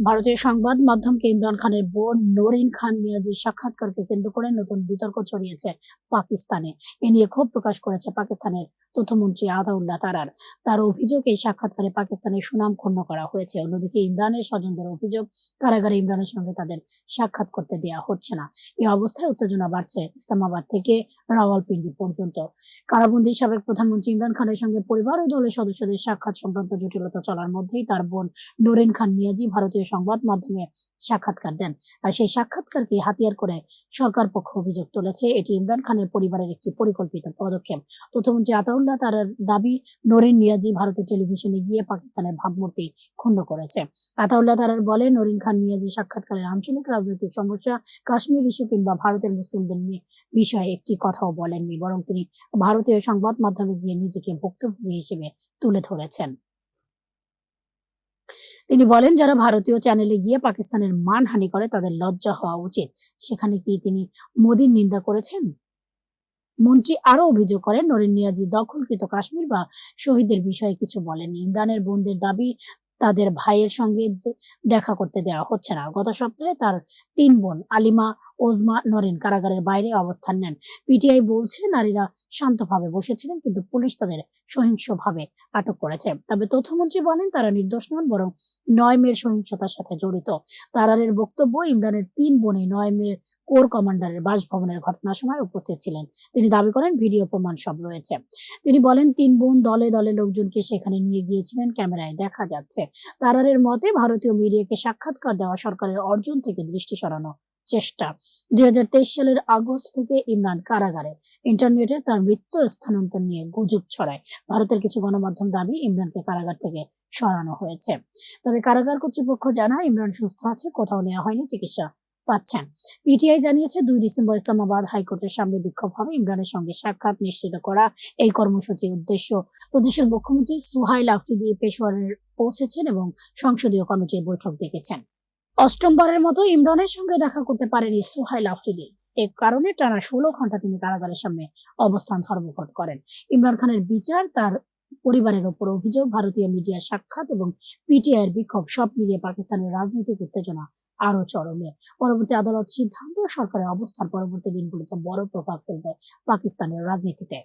ভারতীয় সংবাদ মাধ্যমকে ইমরান খানের বোন নরিন খান নিয়াজির সাক্ষাৎকারকে কেন্দ্র করে নতুন বিতর্ক ছড়িয়েছে পাকিস্তানে। এ নিয়ে ক্ষোভ প্রকাশ করেছে পাকিস্তানের তথ্যমন্ত্রী আতাউল্লাহ তারার। তার অভিযোগ, এই সাক্ষাৎকারে পাকিস্তানের সুনাম ক্ষুণ্ণ করা হয়েছে। অন্যদিকে ইমরানের স্বজনদের অভিযোগ, কারাগারে ইমরানের সঙ্গে তাদের সাক্ষাৎ করতে দেওয়া হচ্ছে না। এই অবস্থায় উত্তেজনা বাড়ছে ইসলামাবাদ থেকে রাওয়ালপিন্ডি পর্যন্ত। কারাবন্দী সাবেক প্রধানমন্ত্রী ইমরান খানের সঙ্গে পরিবার ও দলের সদস্যদের সাক্ষাৎ সংক্রান্ত জটিলতা চলার মধ্যেই তার বোন নরিন খান নিয়াজি ভারতীয় সংবাদ মাধ্যমে সাক্ষাৎকার দেন। আর সেই সাক্ষাৎকারকে হাতিয়ার করে সরকার পক্ষ অভিযোগ তুলেছে এটি ইমরান খানের পরিবারের একটি পরিকল্পিত পদক্ষেপ। তথ্যমন্ত্রী আতাউল্লাহ তার দাবি, নরিন নিয়াজি ভারতের টেলিভিশনে গিয়ে পাকিস্তানের ভাবমূর্তি ক্ষুণ্ণ করেছে। আতাউল্লাহ তারার বলে, নরিন খান নিয়াজি সাক্ষাৎকারের আঞ্চলিক রাজনৈতিক সমস্যা, কাশ্মীর ইস্যু কিংবা ভারতের মুসলিমদের বিষয়ে একটি কথাও বলেননি, বরং তিনি ভারতীয় সংবাদ মাধ্যমে গিয়ে নিজেকে ভুক্তভোগী হিসেবে তুলে ধরেছেন। তিনি বলেন, যারা ভারতীয় চ্যানেলে গিয়ে পাকিস্তানের মানহানি করে তাদের লজ্জা হওয়া উচিত। সেখানে কি তিনি মোদির নিন্দা করেছেন? মন্ত্রী আরো অভিযোগ করেন, নরিন নিয়াজি দখলকৃত কাশ্মীর বা শহীদদের বিষয়ে কিছু বলেননি। ইমরানের বোনদের দাবি, তাদের ভাইয়ের সঙ্গে দেখা করতে দেওয়া হচ্ছে না। গত সপ্তাহে তার ৩ বোন আলিমা, ওজমা, নরিন কারাগারের বাইরে অবস্থান নেন। পিটিআই বলছে, নারীরা শান্তভাবে বসেছিলেন, কিন্তু পুলিশ তাদের সহিংসভাবে আটক করেছে। তবে তথ্যমন্ত্রী বলেন, তারা নির্দোষ নন, বরং ৯ মের সহিংসতার সাথে জড়িত। তারারের বক্তব্য, ইমরানের ৩ বোনই ৯ মের কোর কমান্ডারের বাসভবনের ঘটনার সময় উপস্থিত ছিলেন। তিনি দাবি করেন, ভিডিও প্রমাণ সব রয়েছে। তিনি বলেন, ৩ বোন দলে দলে লোকজনকে সেখানে নিয়ে গিয়েছিলেন, ক্যামেরায় দেখা যাচ্ছে। তারারের মতে, ভারতীয় মিডিয়াকে সাক্ষাৎকার দেওয়া সরকারের অর্জন থেকে দৃষ্টি সরানো চেষ্টা। ২০২৩ সালের আগস্ট থেকে ইমরান কারাগারে। ইন্টারনেটে তার মৃত্যুর স্থানান্তর নিয়ে গুজব ছড়ায়। ভারতের কিছু গণমাধ্যম দাবি, ইমরানকে কারাগার থেকে সরানো হয়েছে। তবে কারাগার কর্তৃপক্ষ জানায়, ইমরান সুস্থ আছে, কোথাও নেওয়া হয়নি, চিকিৎসা পাচ্ছেন। পিটিআই জানিয়েছে, ২ ডিসেম্বর ইসলামাবাদ হাইকোর্টের সামনে বিক্ষোভ হবে। ইমরানের সঙ্গে সাক্ষাৎ নিশ্চিত করা এই কর্মসূচির উদ্দেশ্য। প্রদেশের মুখ্যমন্ত্রী সুহাইল আফ্রিদি পেশোয়ারে পৌঁছেছেন এবং সংসদীয় কমিটির বৈঠক ডেকেছেন। ৮ম বারের মতো ইমরানের সঙ্গে দেখা করতে পারেনি সুহাইল আফ্রিদি। এ কারণে টানা ১৬ ঘন্টা তিনি কারাগারের সামনে অবস্থান ধর্মঘট করেন। ইমরান খানের বিচার, তার পরিবারের ওপর অভিযোগ, ভারতীয় মিডিয়ার সাক্ষাৎ এবং পিটিআইয়ের বিক্ষোভ সব মিলিয়ে পাকিস্তানের রাজনৈতিক উত্তেজনা আরো চরমে। পরবর্তী আদালত সিদ্ধান্ত, সরকারের অবস্থান পরবর্তী দিনগুলোতে বড় প্রভাব ফেলবে পাকিস্তানের রাজনীতিতে।